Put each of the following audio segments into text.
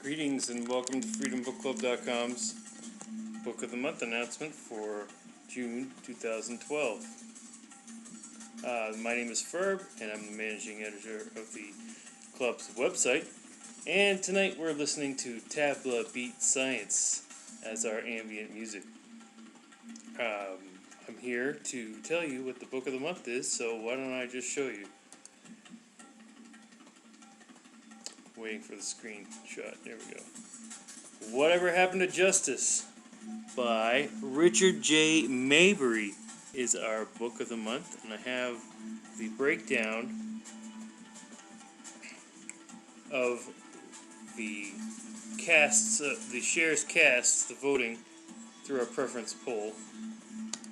Greetings and welcome to FreedomBookClub.com's Book of the Month announcement for June 2012. My name is Ferb, and I'm the managing editor of the club's website. And tonight we're listening to Tabla Beat Science as our ambient music. I'm here to tell you what the Book of the Month is, so why don't I just show you. Waiting for the screenshot. There we go. Whatever Happened to Justice by Richard J. Maybury is our book of the month, and I have the breakdown of the casts, the shares cast, the voting through our preference poll.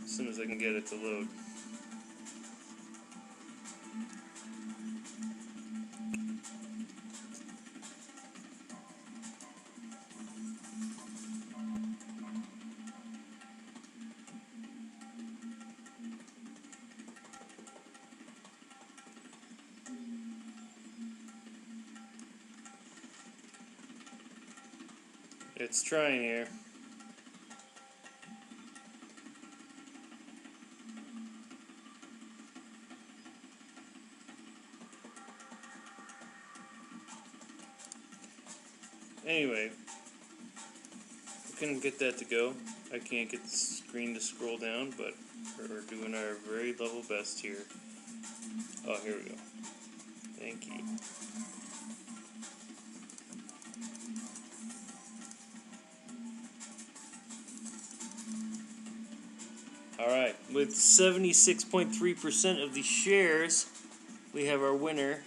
As soon as I can get it to load. It's trying here. Anyway, we couldn't get that to go. I can't get the screen to scroll down, but we're doing our very level best here. Oh, here we go. Thank you. Alright, with 76.3% of the shares, we have our winner,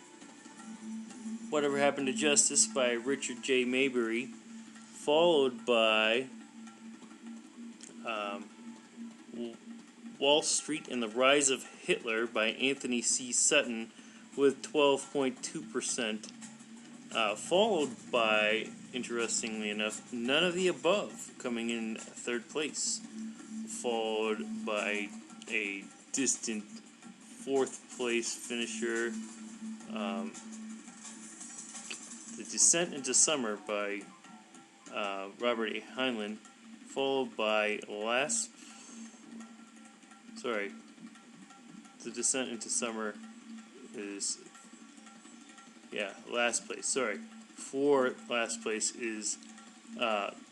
Whatever Happened to Justice by Richard J. Maybury, followed by Wall Street and the Rise of Hitler by Anthony C. Sutton with 12.2%, followed by, interestingly enough, None of the Above coming in third place, followed by a distant fourth place finisher, The Descent into Summer by Robert A. Heinlein, followed by The Descent into Summer is, last place, for last place is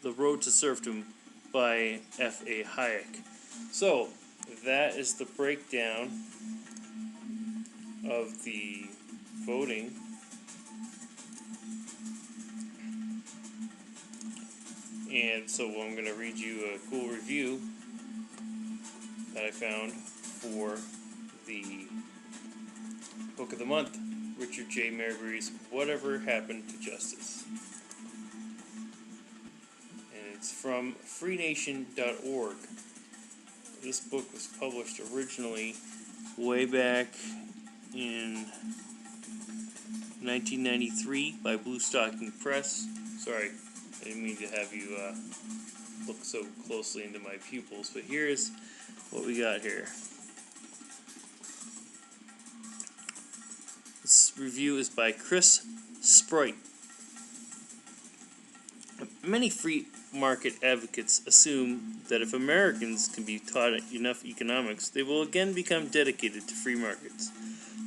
The Road to Serfdom by F.A. Hayek. So, that is the breakdown of the voting. And so I'm going to read you a cool review that I found for the Book of the Month, Richard J. Maybury's Whatever Happened to Justice. And it's from freenation.org. This book was published originally way back in 1993 by Blue Stocking Press. Sorry, I didn't mean to have you look so closely into my pupils, but here's what we got here. This review is by Chris Sprite. Many free market advocates assume that if Americans can be taught enough economics, they will again become dedicated to free markets.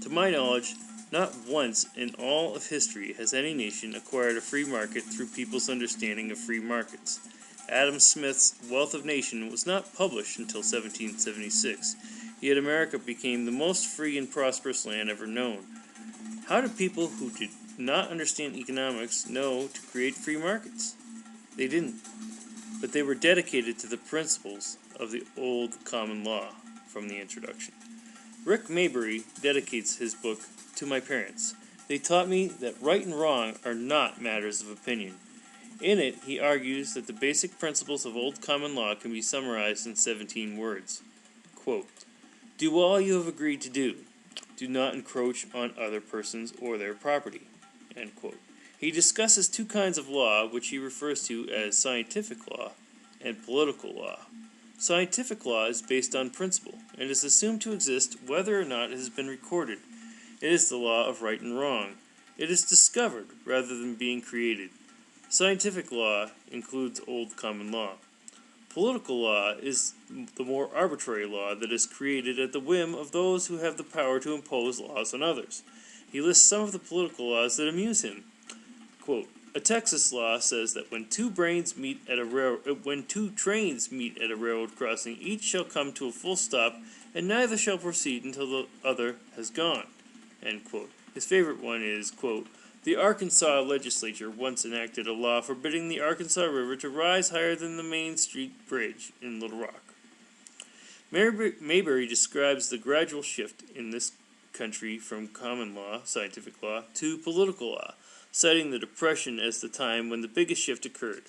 To my knowledge, not once in all of history has any nation acquired a free market through people's understanding of free markets. Adam Smith's Wealth of Nations was not published until 1776, yet America became the most free and prosperous land ever known. How did people who did not understand economics know to create free markets? They didn't, but they were dedicated to the principles of the old common law from the introduction. Rick Maybury dedicates his book to my parents. They taught me that right and wrong are not matters of opinion. In it, he argues that the basic principles of old common law can be summarized in 17 words. Quote, "Do all you have agreed to do. Do not encroach on other persons or their property." End quote. He discusses two kinds of law, which he refers to as scientific law and political law. Scientific law is based on principle, and is assumed to exist whether or not it has been recorded. It is the law of right and wrong. It is discovered rather than being created. Scientific law includes old common law. Political law is the more arbitrary law that is created at the whim of those who have the power to impose laws on others. He lists some of the political laws that amuse him. Quote, a Texas law says that when two trains meet at a railroad crossing, each shall come to a full stop, and neither shall proceed until the other has gone. End quote. His favorite one is, quote, the Arkansas legislature once enacted a law forbidding the Arkansas River to rise higher than the Main Street Bridge in Little Rock. Mayberry describes the gradual shift in this country from common law, scientific law, to political law, citing the Depression as the time when the biggest shift occurred.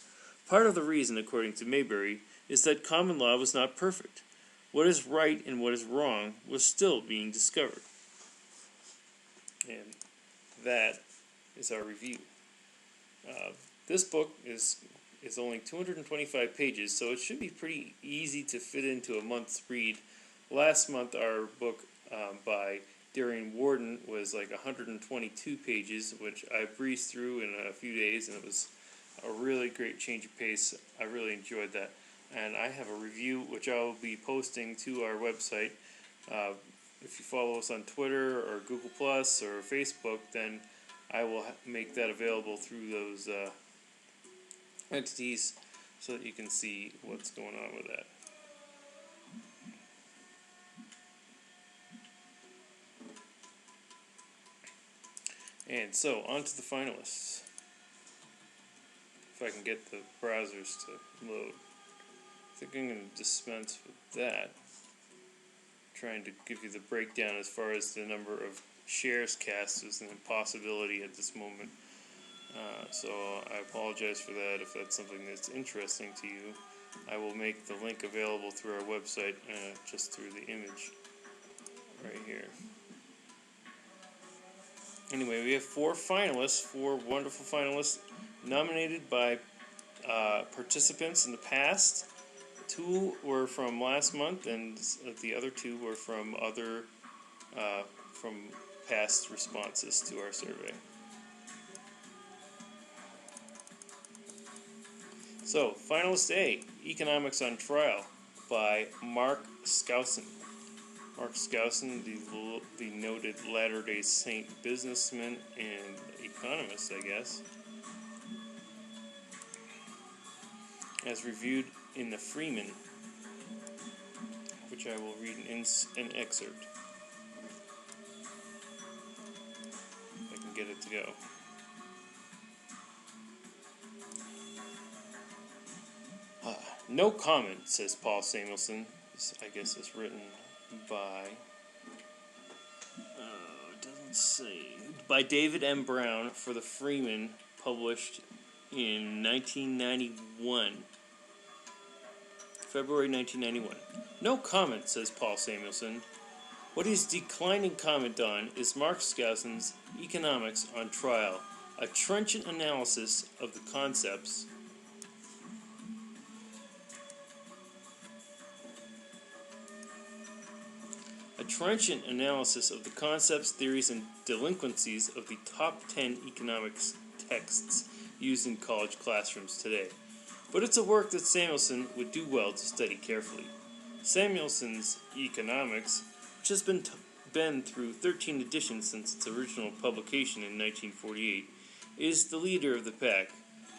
Part of the reason, according to Mayberry, is that common law was not perfect. What is right and what is wrong was still being discovered. And that is our review. This book is only 225 pages, so it should be pretty easy to fit into a month's read. Last month, our book by Darian Warden was like 122 pages, which I breezed through in a few days, and it was a really great change of pace. I really enjoyed that. And I have a review which I will be posting to our website. If you follow us on Twitter or Google Plus or Facebook, then I will make that available through those entities so that you can see what's going on with that. And so, on to the finalists. If I can get the browsers to load. I think I'm going to dispense with that. Trying to give you the breakdown as far as the number of shares cast is an impossibility at this moment. So I apologize for that. If that's something that's interesting to you, I will make the link available through our website, just through the image right here. Anyway, we have four wonderful finalists, nominated by participants in the past. 2 were from last month, and the other 2 were from from past responses to our survey. So, finalist A, Economics on Trial, by Mark Skousen. Mark Skousen, the noted Latter-day Saint businessman and economist, I guess, as reviewed in the Freeman, which I will read an excerpt, if I can get it to go. No comment, says Paul Samuelson. This, I guess, is written by, it doesn't say, by David M. Brown for the Freeman, published in 1991. February 1991. No comment, says Paul Samuelson. What he's declining comment on is Mark Skousen's Economics on Trial, a trenchant analysis of the concepts theories, and delinquencies of the top 10 economics texts used in college classrooms today. But it's a work that Samuelson would do well to study carefully. Samuelson's Economics, which has been through 13 editions since its original publication in 1948, is the leader of the pack,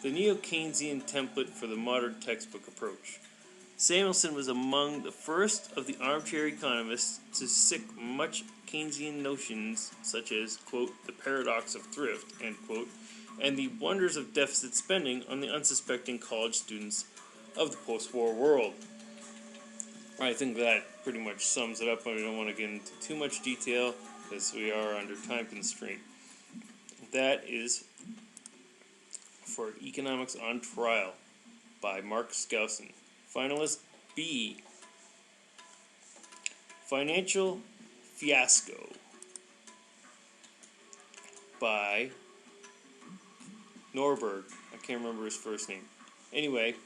the neo-Keynesian template for the modern textbook approach. Samuelson was among the first of the armchair economists to sick much Keynesian notions such as, quote, the paradox of thrift, end quote, and the wonders of deficit spending on the unsuspecting college students of the post-war world. I think that pretty much sums it up. I don't want to get into too much detail because we are under time constraint. That is for Economics on Trial by Mark Skousen. Finalist B, Financial Fiasco by Norberg. I can't remember his first name. Anyway,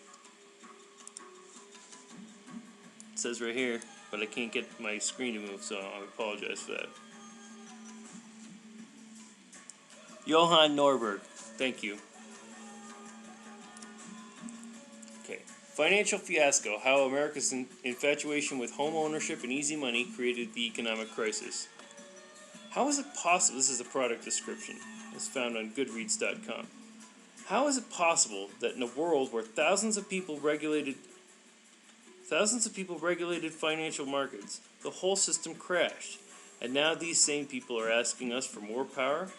it says right here, but I can't get my screen to move, so I apologize for that. Johann Norberg. Thank you. Financial fiasco: how America's infatuation with home ownership and easy money created the economic crisis. How is it possible? This is a product description. It's found on Goodreads.com. How is it possible that in a world where thousands of people regulated financial markets, the whole system crashed, and now these same people are asking us for more power?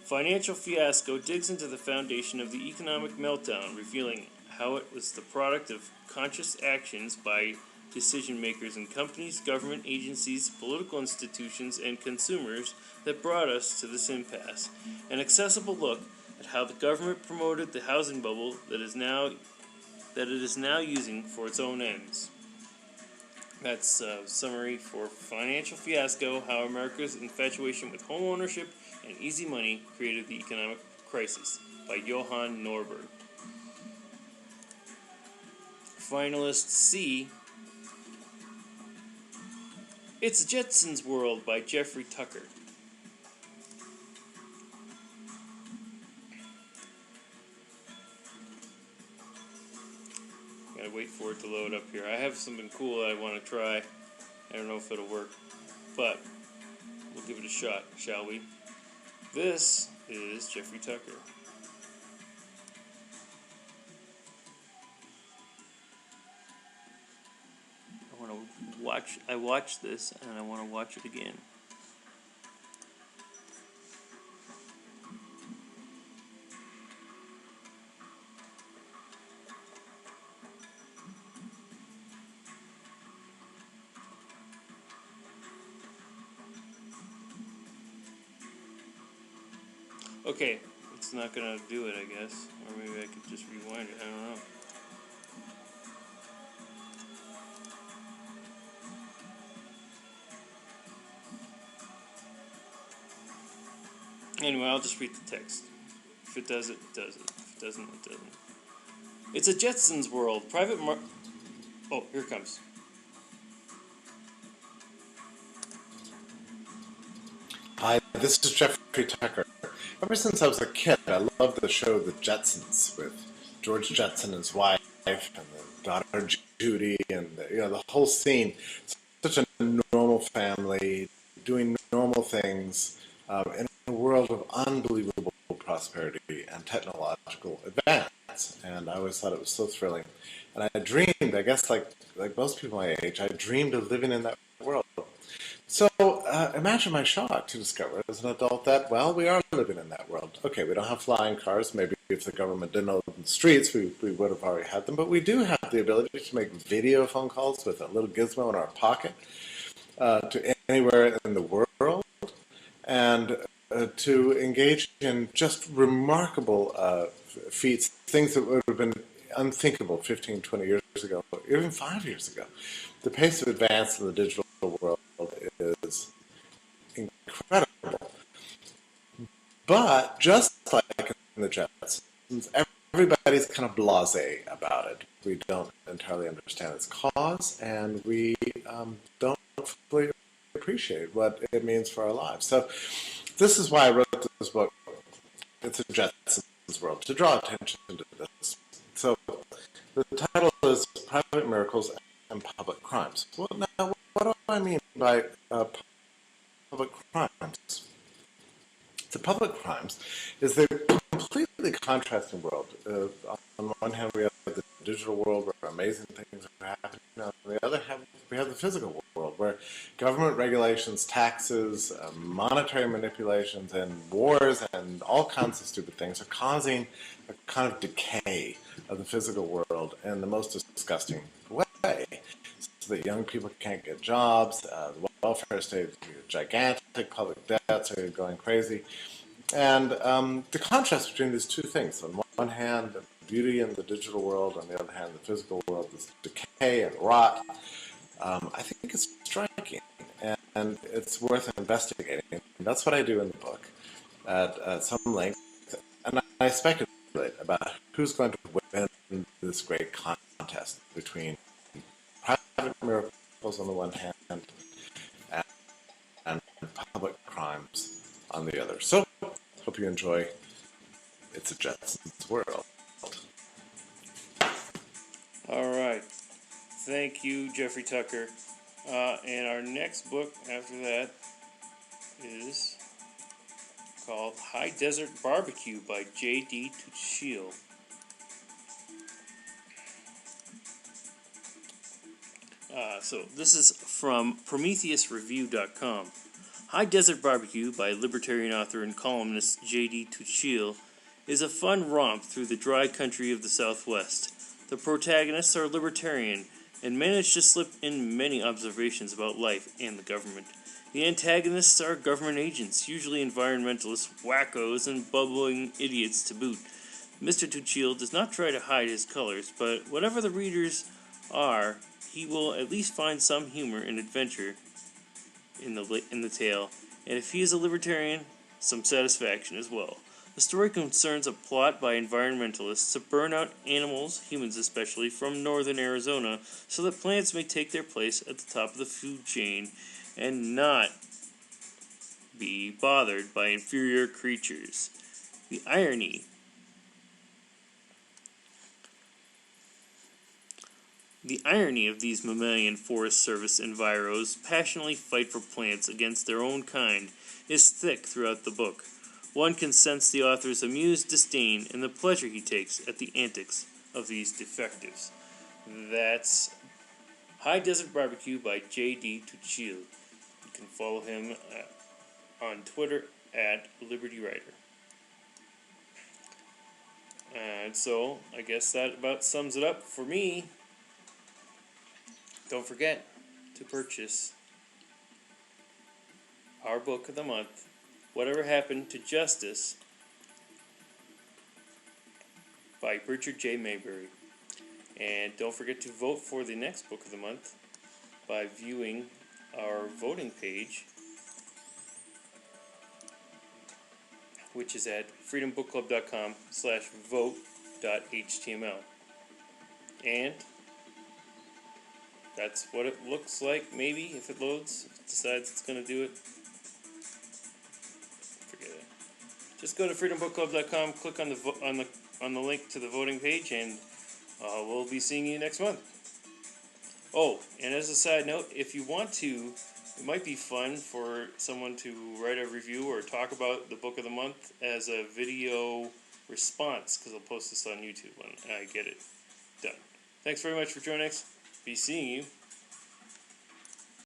Financial fiasco digs into the foundation of the economic meltdown, revealing how it was the product of conscious actions by decision makers in companies, government agencies, political institutions, and consumers that brought us to this impasse. An accessible look at how the government promoted the housing bubble that it is now using for its own ends. That's a summary for Financial Fiasco: how America's infatuation with home ownership and easy money created the economic crisis, by Johan Norberg. Finalist C: It's Jetsons World, by Jeffrey Tucker. Gotta wait for it to load up here. I have something cool that I want to try. I don't know if it'll work, but we'll give it a shot, shall we? This is Jeffrey Tucker. I watched this and I want to watch it again. Okay, it's not gonna do it, I guess. Or maybe I could just rewind it, I don't know. Anyway, I'll just read the text. If it does it, it does it. If it doesn't, it doesn't. It's a Jetsons World. Oh, here it comes. Hi, this is Jeffrey Tucker. Ever since I was a kid, I loved the show The Jetsons with George Jetson and his wife and the daughter Judy and the whole scene. Such a normal family doing normal things in a world of unbelievable prosperity and technological advance. And I always thought it was so thrilling. And I dreamed, I guess like most people my age, I dreamed of living in that world. So imagine my shock to discover as an adult that, well, we are living in that world. Okay, we don't have flying cars. Maybe if the government didn't open the streets, we would have already had them. But we do have the ability to make video phone calls with a little gizmo in our pocket to anywhere in the world, and to engage in just remarkable feats, things that would have been unthinkable 15, 20 years ago, even 5 years ago. The pace of advance in the digital world is incredible. But just like in the Jetsons, everybody's kind of blasé about it. We don't entirely understand its cause, and we don't fully appreciate what it means for our lives. So this is why I wrote this book, It's a Jetsons World, to draw attention to this. So the title is Private Miracles and Public Crimes. Well, now, what do I mean by public crimes? The public crimes is the completely contrasting world. On one hand, we have the digital world where amazing things are happening. On the other hand, we have the physical world where government regulations, taxes, monetary manipulations, and wars and all kinds of stupid things are causing a kind of decay of the physical world in the most disgusting way. So that young people can't get jobs, the welfare state is gigantic, public debts are going crazy. And the contrast between these two things, on one hand, the beauty in the digital world, on the other hand, the physical world, this decay and rot, I think it's striking, and it's worth investigating. And that's what I do in the book at some length. And I speculate about who's going to win this great contest between private miracles on the one hand and public crimes on the other. So, hope you enjoy It's a Jetsons World. All Thank you, Jeffrey Tucker. And our next book after that is called High Desert Barbecue by J.D. Tuchil. So this is from PrometheusReview.com. High Desert Barbecue by libertarian author and columnist J.D. Tuchil is a fun romp through the dry country of the Southwest. The protagonists are libertarian and manage to slip in many observations about life and the government. The antagonists are government agents, usually environmentalists, wackos, and bubbling idiots to boot. Mr. Tuchil does not try to hide his colors, but whatever the readers are, he will at least find some humor and adventure in the tale, and if he is a libertarian, some satisfaction as well. The story concerns a plot by environmentalists to burn out animals, humans especially, from northern Arizona so that plants may take their place at the top of the food chain and not be bothered by inferior creatures. The irony of these mammalian Forest Service enviros passionately fight for plants against their own kind is thick throughout the book. One can sense the author's amused disdain and the pleasure he takes at the antics of these defectives. That's High Desert Barbecue by J.D. Tuchil. You can follow him on Twitter at Liberty Writer. And so, I guess that about sums it up for me. Don't forget to purchase our book of the month, Whatever Happened to Justice, by Richard J. Maybury. And don't forget to vote for the next book of the month by viewing our voting page, which is at freedombookclub.com/vote.html. And that's what it looks like, maybe, if it loads, if it decides it's going to do it. Forget it. Just go to freedombookclub.com, click on the link to the voting page, and we'll be seeing you next month. Oh, and as a side note, if you want to, it might be fun for someone to write a review or talk about the book of the month as a video response, because I'll post this on YouTube when I get it done. Thanks very much for joining us. Be seeing you